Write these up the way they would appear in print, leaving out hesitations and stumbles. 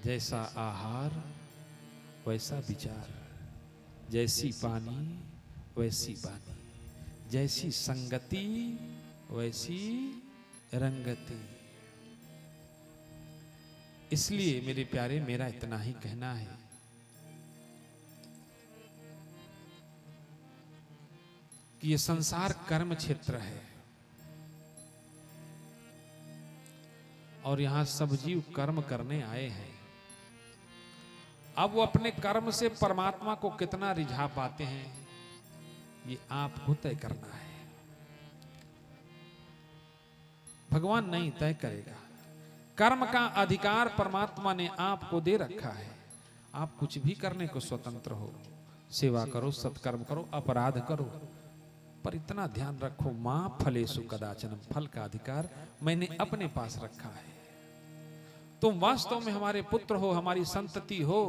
जैसा आहार वैसा विचार, जैसी पानी वैसी बानी, जैसी संगति वैसी रंगती। इसलिए मेरे प्यारे मेरा इतना ही कहना है कि ये संसार कर्म क्षेत्र है और यहां सब जीव कर्म करने आए हैं। अब वो अपने कर्म से परमात्मा को कितना रिझा पाते हैं ये आपको तय करना है। भगवान नहीं तय करेगा। कर्म का अधिकार परमात्मा ने आपको दे रखा है। आप कुछ भी करने को स्वतंत्र हो। सेवा करो, सत्कर्म करो, अपराध करो, पर इतना ध्यान रखो, मां फलेषु कदाचन, फल का अधिकार मैंने अपने पास रखा है। तुम वास्तव में हमारे पुत्र हो, हमारी संतति हो,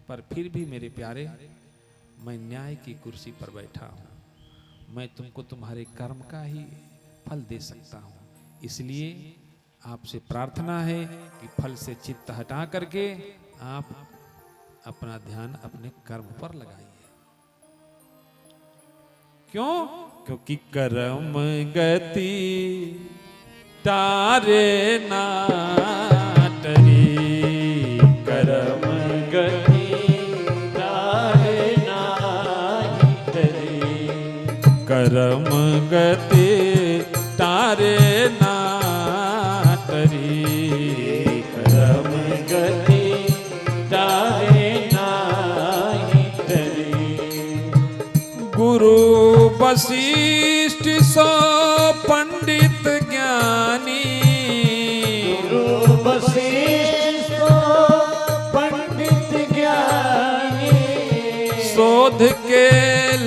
पर फिर भी मेरे प्यारे मैं न्याय की कुर्सी पर बैठा हूं। मैं तुमको तुम्हारे कर्म का ही फल दे सकता हूं। इसलिए आपसे प्रार्थना है कि फल से चित्त हटा करके आप अपना ध्यान अपने कर्म पर लगाइए। क्यों? क्योंकि कर्म गति तारे ना टरी, कर्म गति तारे ना टरी, कर्म गति तारे ना टरी, कर्म गति तारे ना टरी। गुरु वशिष्ठ सो पंडित ज्ञानी, गुरु वशिष्ठ सो पंडित ज्ञानी, शोध के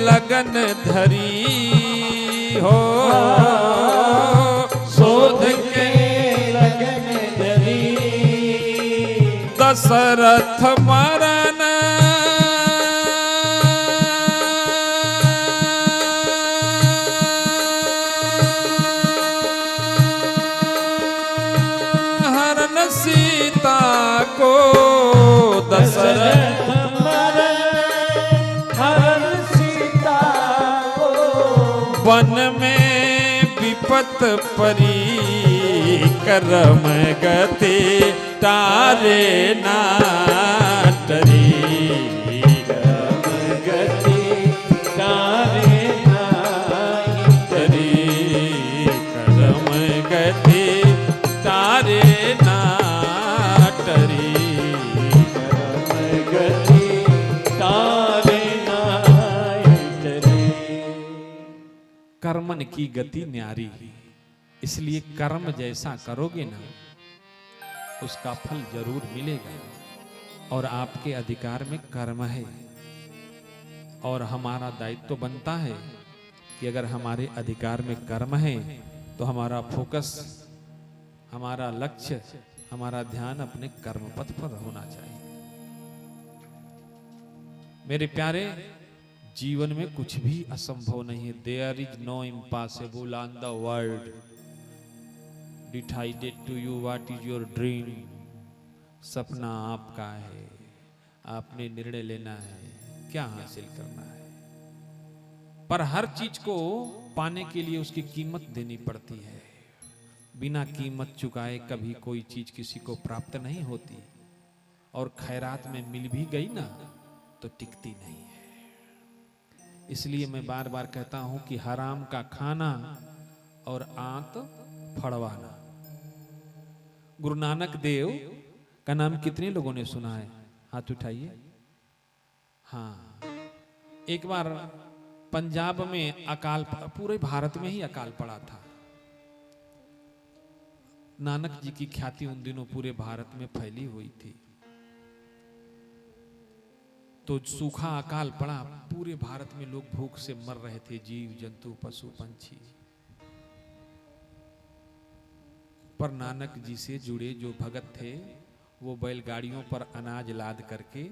लगन धरी हो, शोध के लगन धरी, दशरथ मरण सीता को, दशरथ हरण सीता को, वन में विपत परी, कर्म गति तारे ना टरी, कर्म गति तारे ना टरी, कर्म गति तारे ना टरी, कर्म गति तारे ना टरी। कर्मन की गति न्यारी, इसलिए कर्म जैसा करोगे ना उसका फल जरूर मिलेगा। और आपके अधिकार में कर्म है और हमारा दायित्व बनता है कि अगर हमारे अधिकार में कर्म है तो हमारा फोकस, हमारा लक्ष्य, हमारा ध्यान अपने कर्म पथ पर होना चाहिए। मेरे प्यारे, जीवन में कुछ भी असंभव नहीं है। There is no impossible on the world. Decided to you what is your dream. सपना आपका है, आपने निर्णय लेना है क्या हासिल करना है। पर हर चीज को पाने के लिए उसकी कीमत देनी पड़ती है। बिना कीमत चुकाए कभी कोई चीज किसी को प्राप्त नहीं होती, और खैरात में मिल भी गई ना तो टिकती नहीं है। इसलिए मैं बार बार कहता हूं कि हराम का खाना और आंत फड़वाना। गुरु नानक देव का नाम कितने लोगों ने सुना है? हाथ उठाइए। हाँ, एक बार पंजाब में अकाल, पूरे भारत में ही अकाल पड़ा था। नानक जी की ख्याति उन दिनों पूरे भारत में फैली हुई थी। तो सूखा अकाल पड़ा, पूरे भारत में लोग भूख से मर रहे थे, जीव जंतु पशु पंछी। पर नानक जी से जुड़े जो भगत थे वो बैलगाड़ियों पर अनाज लाद करके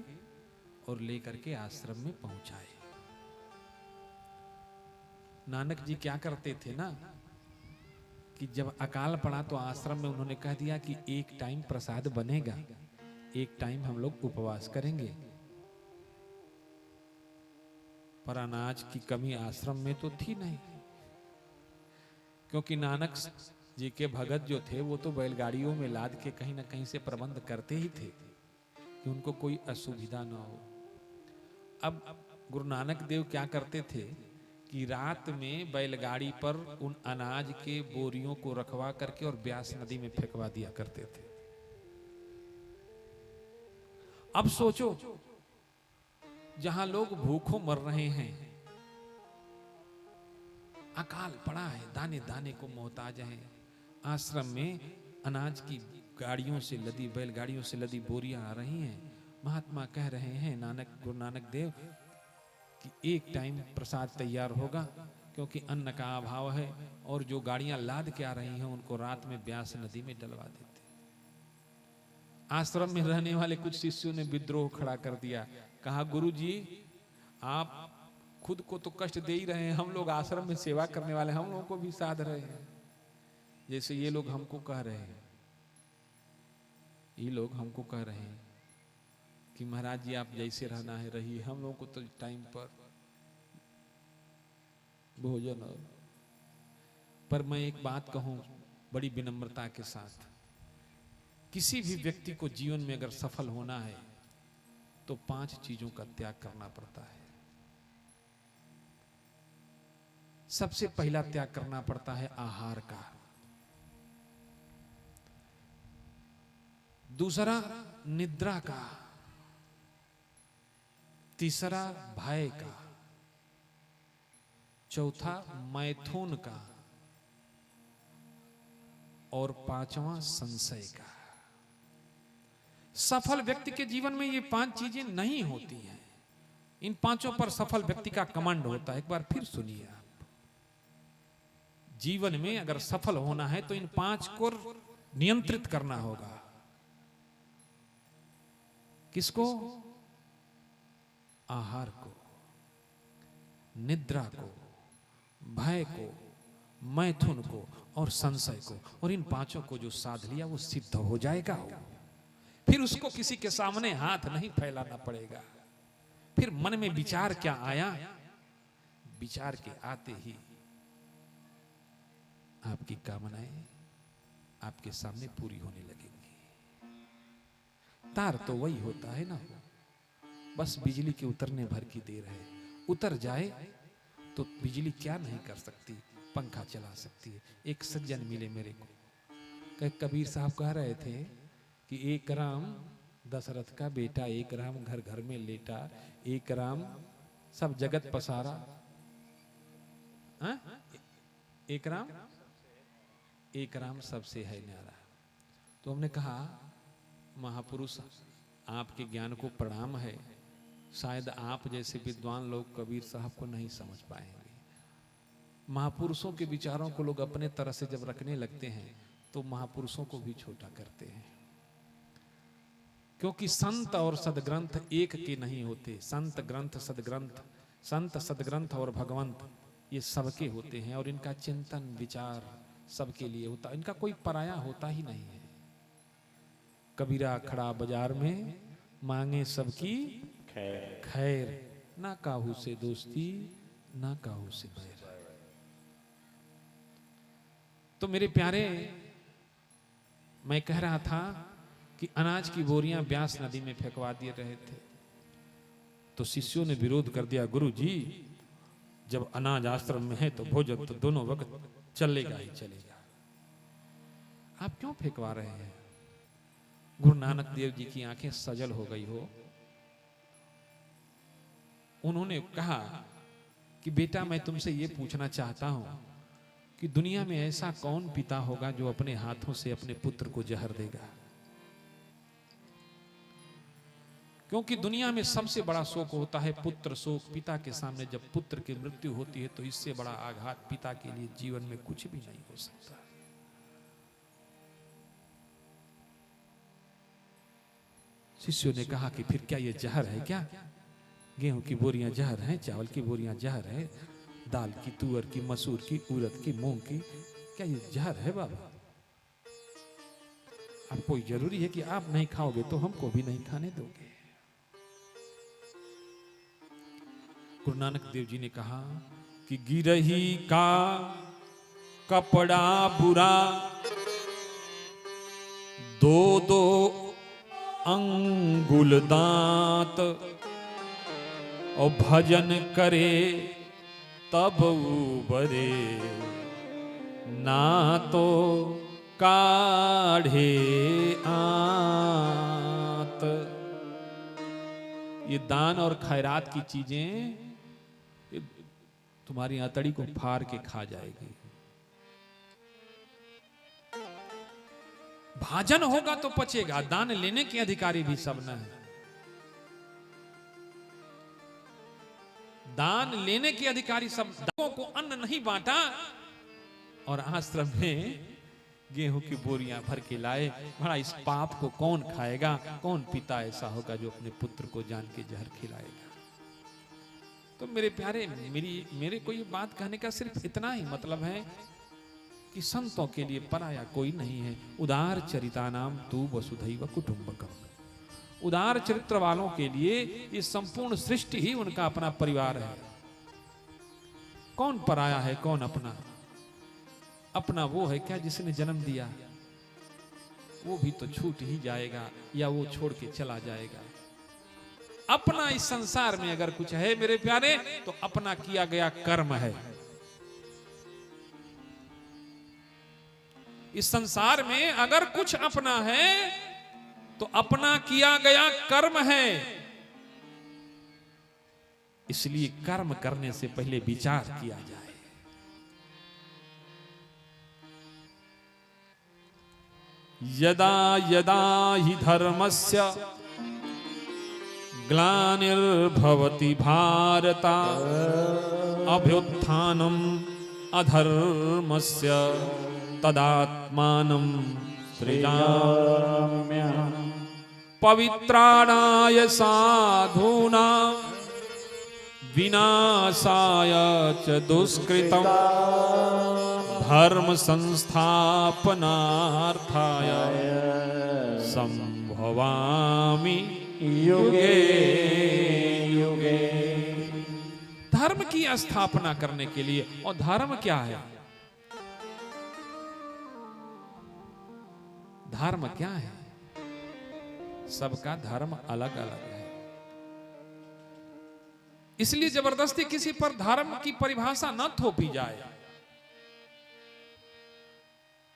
और लेकर के आश्रम में पहुंचाए। नानक जी क्या करते थे ना कि जब अकाल पड़ा तो आश्रम में उन्होंने कह दिया कि एक टाइम प्रसाद बनेगा, एक टाइम हम लोग उपवास करेंगे। पर अनाज की कमी आश्रम में तो थी नहीं, क्योंकि नानक जी के भगत जो थे वो तो बैलगाड़ियों में लाद के कहीं ना कहीं से प्रबंध करते ही थे कि उनको कोई असुविधा ना हो। अब गुरु नानक देव क्या करते थे कि रात में बैलगाड़ी पर उन अनाज के बोरियों को रखवा करके और ब्यास नदी में फेंकवा दिया करते थे। अब सोचो, जहां लोग भूखों मर रहे हैं, अकाल पड़ा है, दाने दाने को मोहताज हैं, आश्रम में अनाज की गाड़ियों से लदी, बैलगाड़ियों से लदी बोरियां आ रही हैं। महात्मा कह रहे हैं, गुरु नानक देव, कि एक टाइम प्रसाद तैयार होगा, क्योंकि अन्न का अभाव है, और जो गाड़ियां लाद के आ रही हैं उनको रात में ब्यास नदी में डलवा देते। आश्रम में रहने वाले कुछ शिष्यों ने विद्रोह खड़ा कर दिया, कहा गुरु जी आप खुद को तो कष्ट दे ही रहे हैं, हम लोग आश्रम में सेवा करने वाले, हम लोगों को भी साध रहे हैं, जैसे ये लोग हमको कह रहे हैं, ये लोग हमको कह रहे हैं कि महाराज जी आप जैसे रहना है रहिए, हम लोगों को तो टाइम पर भोजन। पर मैं एक बात कहूं बड़ी विनम्रता के साथ, किसी भी व्यक्ति को जीवन में अगर सफल होना है तो 5 चीजों का त्याग करना पड़ता है। सबसे पहला त्याग करना पड़ता है आहार का, दूसरा निद्रा का, तीसरा भय का, चौथा मैथुन का, और 5वां संशय का। सफल व्यक्ति के जीवन में ये 5 चीजें नहीं होती हैं। इन 5 पर सफल व्यक्ति का कमांड होता है। एक बार फिर सुनिए आप, जीवन में अगर सफल होना है तो इन 5 को नियंत्रित करना होगा। किसको? आहार को, निद्रा को, भय को, मैथुन को और संशय को। और इन 5 को जो साध लिया वो सिद्ध हो जाएगा। फिर उसको किसी के सामने हाथ नहीं फैलाना पड़ेगा। फिर मन में विचार क्या आया, विचार के आते ही आपकी कामनाएं आपके सामने पूरी होने लगेंगी। तार तो वही होता है ना, बस बिजली के उतरने भर की देर है। उतर जाए तो बिजली क्या नहीं कर सकती, पंखा चला सकती है। एक सज्जन मिले मेरे को, कबीर साहब कह रहे थे कि एक राम दशरथ का बेटा, एक राम घर घर में लेटा, एक राम सब जगत पसारा, एक राम सबसे है न्यारा। तो हमने कहा महापुरुष आपके ज्ञान को प्रणाम है, शायद आप जैसे विद्वान लोग कबीर साहब को नहीं समझ पाएंगे। महापुरुषों के विचारों को लोग अपने तरह से जब रखने लगते हैं तो महापुरुषों को भी छोटा करते हैं, क्योंकि संत और सदग्रंथ एक के नहीं होते। संत ग्रंथ सदग्रंथ, संत सदग्रंथ और भगवंत ये सबके होते हैं, और इनका चिंतन विचार सबके लिए होता, इनका कोई पराया होता ही नहीं है। कबीरा खड़ा बाजार में मांगे सबकी खैर, ना काहू से दोस्ती ना काहू से बैर। तो मेरे प्यारे, मैं कह रहा था कि अनाज की बोरियां ब्यास नदी में फेंकवा दिए रहे थे, तो शिष्यों ने विरोध कर दिया, गुरु जी जब अनाज आश्रम में है तो भोजन तो दोनों वक्त चलेगा ही चलेगा, आप क्यों फेंकवा रहे हैं? गुरु नानक देव जी की आंखें सजल हो गई हो। उन्होंने कहा कि बेटा मैं तुमसे ये पूछना चाहता हूं कि दुनिया में ऐसा कौन पिता होगा जो अपने हाथों से अपने पुत्र को जहर देगा? क्योंकि दुनिया में सबसे बड़ा शोक होता है पुत्र शोक। पिता के सामने जब पुत्र की मृत्यु होती है तो इससे बड़ा आघात पिता के लिए जीवन में कुछ भी नहीं हो सकता। शिष्यों ने कहा कि फिर क्या ये जहर है क्या? गेहूं की बोरियां जहर हैं, चावल की बोरियां जहर है, दाल की, तुअर की, मसूर की, उड़द की, मूंग की, क्या ये जहर है बाबा? आपको जरूरी है कि आप नहीं खाओगे तो हमको भी नहीं खाने दोगे। गुरु नानक देव जी ने कहा कि गिरही का कपड़ा बुरा, दो दो अंगुल दांत, और भजन करे तब उबरे, ना तो काढ़े आंत। ये दान और खैरात की चीजें तुम्हारी आंतड़ी को फाड़ के खा जाएगी। भाजन होगा तो पचेगा, दान लेने के अधिकारी भी सब न है। दान लेने के अधिकारी सब, दानों को अन्न नहीं बांटा और आश्रम में गेहूं की बोरियां भर के लाए। बड़ा इस पाप को कौन खाएगा? कौन पिता ऐसा होगा जो अपने पुत्र को जान के जहर खिलाएगा? तो मेरे प्यारे, मेरे को ये बात कहने का सिर्फ इतना ही मतलब है कि संतों के लिए पराया कोई नहीं है। उदार चरितानाम तू वसुधैव कुटुंबकम। उदार चरित्र वालों के लिए ये संपूर्ण सृष्टि ही उनका अपना परिवार है। कौन पराया है, कौन अपना? अपना वो है क्या जिसने जन्म दिया, वो भी तो छूट ही जाएगा या वो छोड़ के चला जाएगा। अपना इस संसार में अगर कुछ है मेरे प्यारे, तो अपना किया गया कर्म है। इस संसार में अगर कुछ अपना है तो अपना किया गया कर्म है। इसलिए कर्म करने से पहले विचार किया जाए। यदा यदा हि धर्मस्य ग्लानिर्भवति भारत, अभ्युत्थानम् अधर्मस्य तदात्मानं सृजाम्यहम्। पवित्राणाय साधूनां विनाशाय च दुष्कृतम्, धर्म संस्थापनार्थाय संभवामि युगे युगे। धर्म की स्थापना करने के लिए। और धर्म क्या है? धर्म क्या है? सबका धर्म अलग अलग है। इसलिए जबरदस्ती किसी पर धर्म की परिभाषा न थोपी जाए,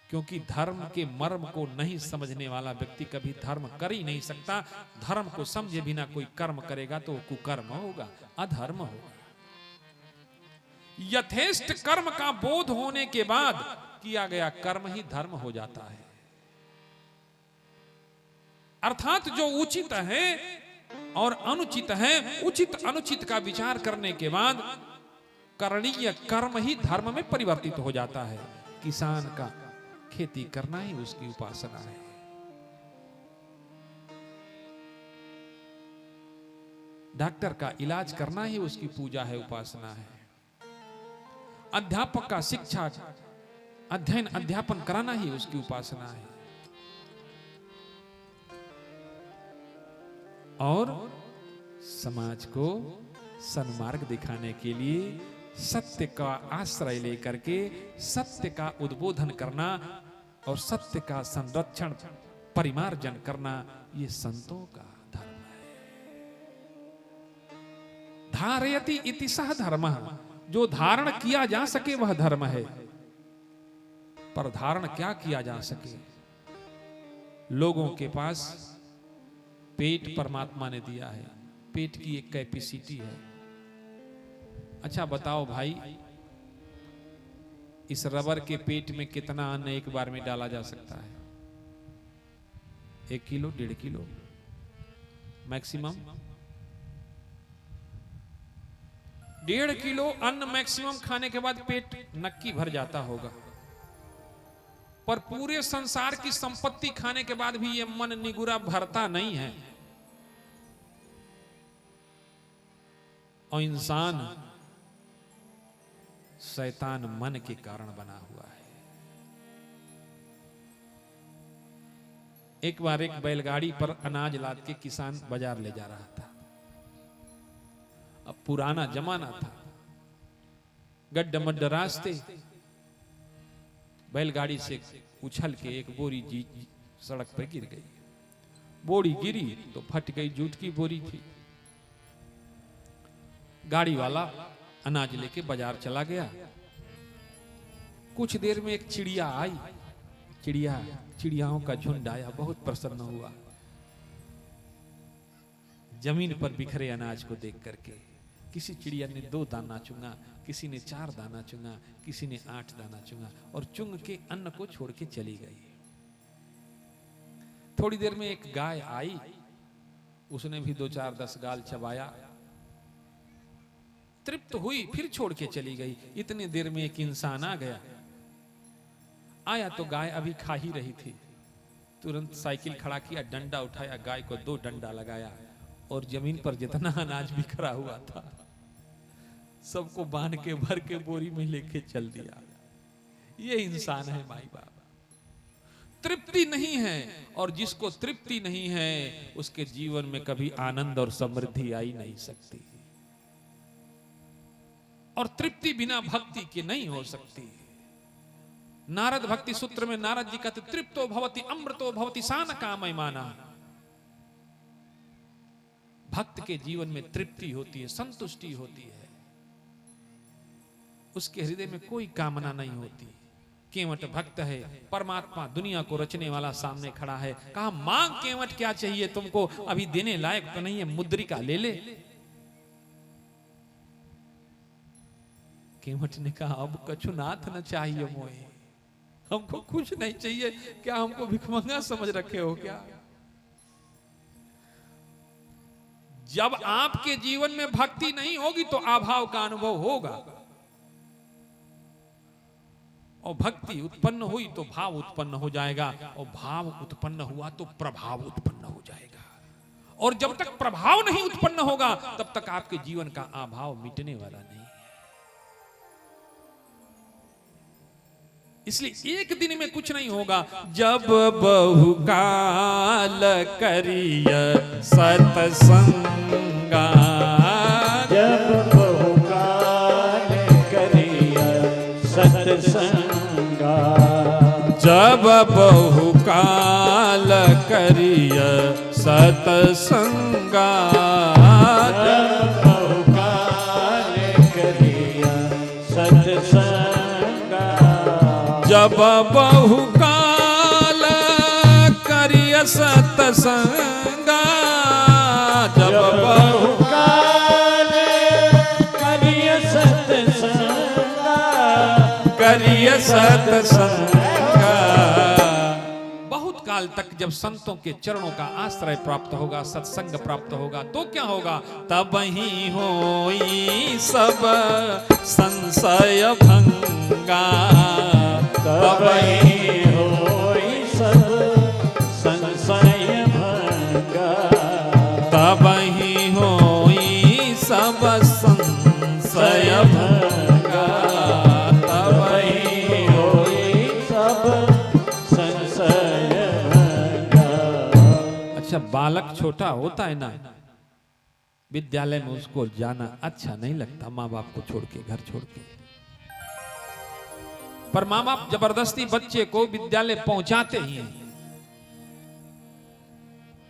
क्योंकि धर्म के मर्म को नहीं समझने वाला व्यक्ति कभी धर्म कर ही नहीं सकता। धर्म को समझे बिना कोई कर्म करेगा तो कुकर्म होगा, अधर्म होगा। यथेष्ट कर्म का बोध होने के बाद किया गया कर्म ही धर्म हो जाता है। अर्थात जो उचित है और अनुचित है, उचित अनुचित का विचार करने के बाद करणीय कर्म ही धर्म में परिवर्तित हो जाता है। किसान का खेती करना ही उसकी उपासना है। डॉक्टर का इलाज करना ही उसकी पूजा है, उपासना है। अध्यापक का शिक्षा अध्ययन अध्यापन कराना ही उसकी उपासना है। और समाज को सन्मार्ग दिखाने के लिए सत्य का आश्रय लेकर के सत्य का उद्बोधन करना और सत्य का संरक्षण परिमार्जन करना, ये संतों का धर्म है। धारयति इति सह धर्मः। जो धारण किया जा सके वह धर्म है। पर धारण क्या किया जा सके? लोगों के पास पेट परमात्मा ने दिया है, पेट की एक कैपेसिटी है। अच्छा बताओ भाई, इस रबर के पेट में कितना अन्न एक बार में डाला जा सकता है? 1 किलो, 1.5 किलो मैक्सिमम। 1.5 किलो अन्न मैक्सिमम खाने के बाद पेट नक्की भर जाता होगा। पर पूरे संसार की संपत्ति खाने के बाद भी ये मन निगुरा भरता नहीं है। और इंसान शैतान मन के कारण बना हुआ है। एक बार एक बैलगाड़ी पर अनाज लाद के किसान बाजार ले जा रहा था। अब पुराना जमाना था, गड्ढा मड्ढा रास्ते, बैलगाड़ी से उछल के एक बोरी जी सड़क पर गिर गई। बोरी गिरी तो फट गई, जूट की बोरी थी। गाड़ी वाला अनाज लेके बाजार चला गया। कुछ देर में एक चिड़िया आई। चिड़ियाओं का झुंड आया, बहुत प्रसन्न हुआ जमीन पर बिखरे अनाज को देख करके। किसी चिड़िया ने 2 दाना चुंगा, किसी ने 4 दाना चुंगा, किसी ने 8 दाना चुंगा और चुंग के अन्न को छोड़ के चली गई। थोड़ी देर में एक गाय आई, उसने भी 2-4-10 गाल चबाया, तृप्त हुई, फिर छोड़ के चली गई। इतने देर में एक इंसान आ गया। आया तो गाय अभी खा ही रही थी। तुरंत साइकिल खड़ा किया, डंडा उठाया, गाय को 2 डंडा लगाया और जमीन पर जितना अनाज बिखरा हुआ था सबको बांध के भर के बोरी में लेके चल दिया। ये इंसान है माई बाप। तृप्ति नहीं है, और जिसको तृप्ति नहीं है उसके जीवन में कभी आनंद और समृद्धि आई नहीं सकती। और तृप्ति बिना भक्ति के नहीं हो सकती। नारद भक्ति सूत्र में नारद जी कहते तृप्तो भवति अमृतो भवति सान कामय माना। भक्त के जीवन में तृप्ति होती है, संतुष्टि होती है, उसके हृदय में कोई कामना नहीं होती। केवट भक्त है, परमात्मा दुनिया को रचने वाला सामने खड़ा है। कहा मांग केवट क्या चाहिए तुमको, अभी देने लायक तो नहीं है, मुद्रिका ले ले। केवट ने कहा अब कछु नाथ न चाहिए मोहे, हमको कुछ नहीं चाहिए, क्या हमको भिखमंगा समझ रखे हो क्या? जब आपके जीवन में भक्ति नहीं होगी तो अभाव का अनुभव होगा, और भक्ति उत्पन्न हुई तो भाव उत्पन्न हो जाएगा, और भाव उत्पन्न हुआ तो प्रभाव उत्पन्न हो जाएगा। और जब तक प्रभाव नहीं उत्पन्न होगा तब तक आपके जीवन का अभाव मिटने वाला नहीं है। इसलिए एक दिन में कुछ नहीं होगा। जब बहुकाल करिय सतसंगा, जब बहुकाल करिय सतसंगा, जब बहुकाल करिय सतसंगा, जब बहुकाल करिय सतसंगा, जब बहुकाल करिय सतसंगा, जब बहुकाल करिय सतसंगा, करिय सतसंगा। बहुत काल तक जब संतों के चरणों का आश्रय प्राप्त होगा, सत्संग प्राप्त होगा, तो क्या होगा? तब ही होई सब संशय भंगा, तब ही होई सब संशय भंगा, तब ही होई सब संशय भंगा, तब ही होई सब संशय भंगा। अच्छा, बालक छोटा होता है ना, विद्यालय में उसको जाना अच्छा नहीं लगता, माँ बाप को छोड़ के, घर छोड़ के। पर माँ बाप जबरदस्ती बच्चे को विद्यालय पहुंचाते ही हैं।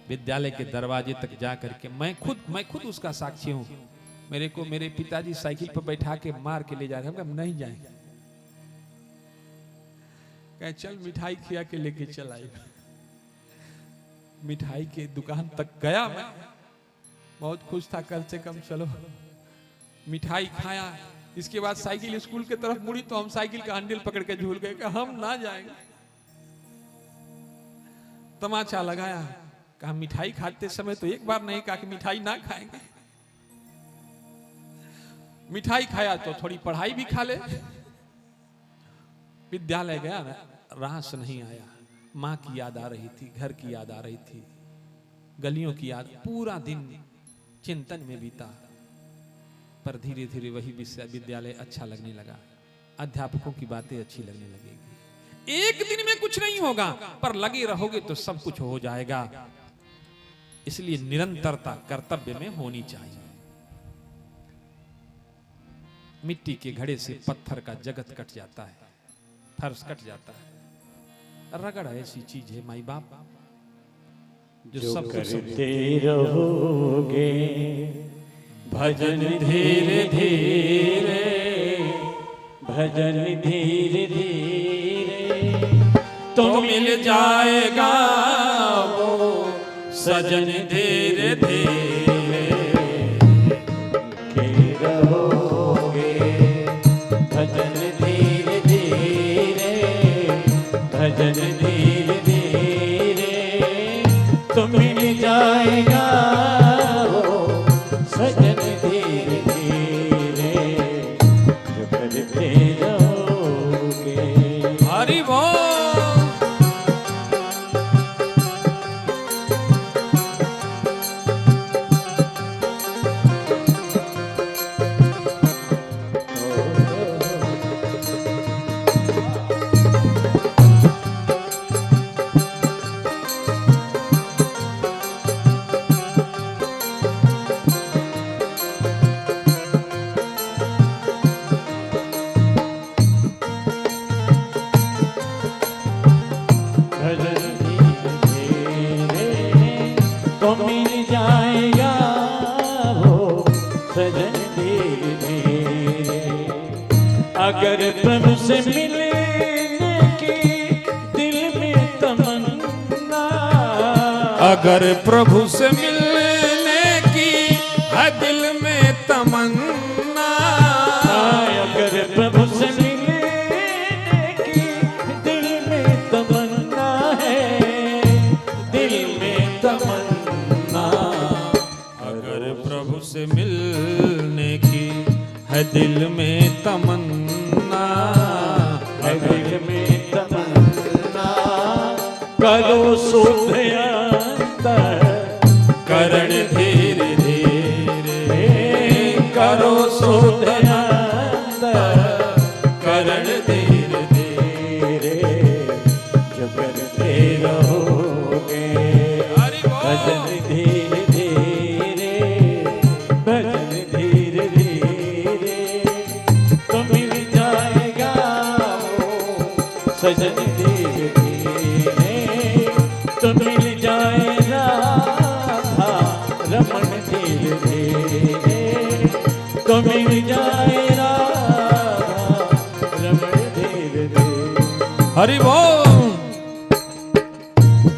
विद्यालय के दरवाजे तक जा करके मैं खुद उसका साक्षी हूं। मेरे को मेरे पिताजी साइकिल पर बैठा के मार के ले जा रहे हैं, हम नहीं जाएंगे। कहे चल मिठाई खिया के लेके चल आई। मिठाई के दुकान तक गया मैं, बहुत खुश था, कल से कम चलो मिठाई खाया। इसके बाद साइकिल स्कूल के तरफ मुड़ी तो हम साइकिल का हैंडल पकड़ के झूल गए कि हम ना जाएंगे। तमाचा लगाया, कहा मिठाई खाते समय तो एक बार नहीं कहा कि मिठाई ना खाएंगे। मिठाई खाया तो थोड़ी पढ़ाई भी खा ले। विद्यालय गया ना, रास नहीं आया। माँ की याद आ रही थी, घर की याद आ रही थी, गलियों की याद। पूरा दिन चिंतन में बीता। पर धीरे धीरे वही विद्यालय अच्छा लगने लगा, अध्यापकों की बातें अच्छी लगने लगेगी। एक दिन में कुछ नहीं होगा, पर लगे रहोगे तो सब कुछ हो जाएगा। इसलिए निरंतरता कर्तव्य में होनी चाहिए। मिट्टी के घड़े से पत्थर का जगत कट जाता है, फर्श कट जाता है। रगड़ ऐसी चीज है माई बाप जो सब कुछ करते रहोगे भजन धीरे धीरे, भजन धीरे धीरे तो मिल जाएगा वो सजन धीरे धीरे। के रहोगे भजन धीरे धीरे, भजन धीरे धीरे तो मिल जाएगा वो सजन धीरे धीरे, जो करते रहोगे। हरि बोल। अगर प्रभु से मिलने की दिल में तमन्ना, अगर प्रभु से मिलने की है दिल में तमन्ना, अगर प्रभु से मिलने की दिल में तमन्ना है, दिल में तमन्ना। अगर प्रभु से मिलने की है दिल में तमन्ना, है दिल में तमन्ना, करो शुद्ध अंतर करण धीरे धीरे, करो शुद्ध अंतर करण धीरे धीरे, जो करते रहोगे भजन धीरे धीरे, भजन धीरे धीरे तो मिल जाएगा वो सजन धीरे धीरे, तो मिल जाएगा रमन धीरे धीरे, तो मिल जाएगा रमन धीरे धीरे। हरि बोल।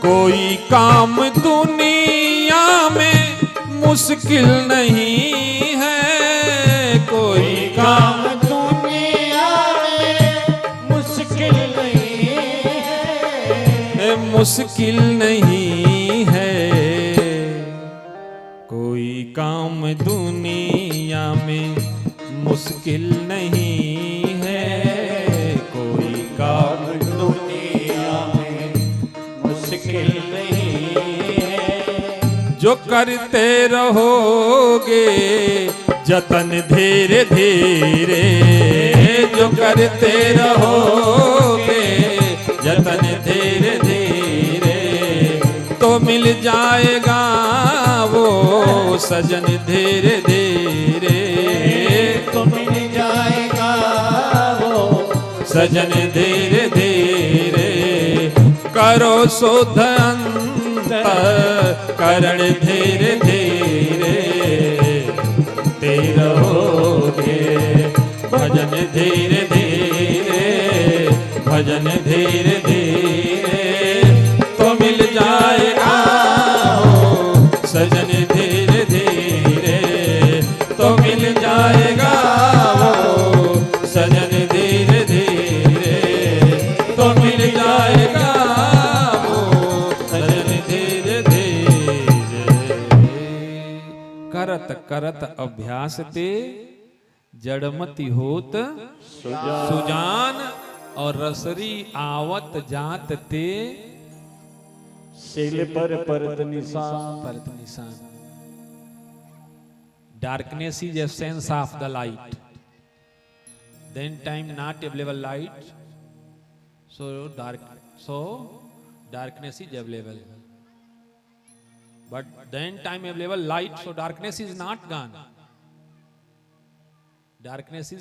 कोई काम दुनिया में मुश्किल नहीं है, कोई काम दुनिया में मुश्किल नहीं है, मुश्किल नहीं है, कोई काम दुनिया में मुश्किल नहीं है, कोई काम दुनिया में मुश्किल नहीं है, जो करते रहोगे जतन धीरे धीरे, जो करते रहोगे जतन धीरे धीरे तो मिल जाएगा वो सजन धीरे धीरे, तो मिल जाएगा वो सजन धीरे धीरे। करो शुद्ध अंतर करण धीरे धीरे, ते रहोगे भजन धीरे धीरे, भजन धीरे धीरे तो मिल जाएगा वो सजन धीरे धीरे, तो मिल जाएगा वो सजन धीरे धीरे, तो मिल जाएगा वो सजन धीरे धीरे। करत करत अभ्यास ते जड़मति होत सुजान, और रसरी आवत जात ते सिल पर परत निशान। परत निशान। Darkness is essence of the light. Then time not available light. So darkness is available. But then time available light, so darkness is not gone. Darkness is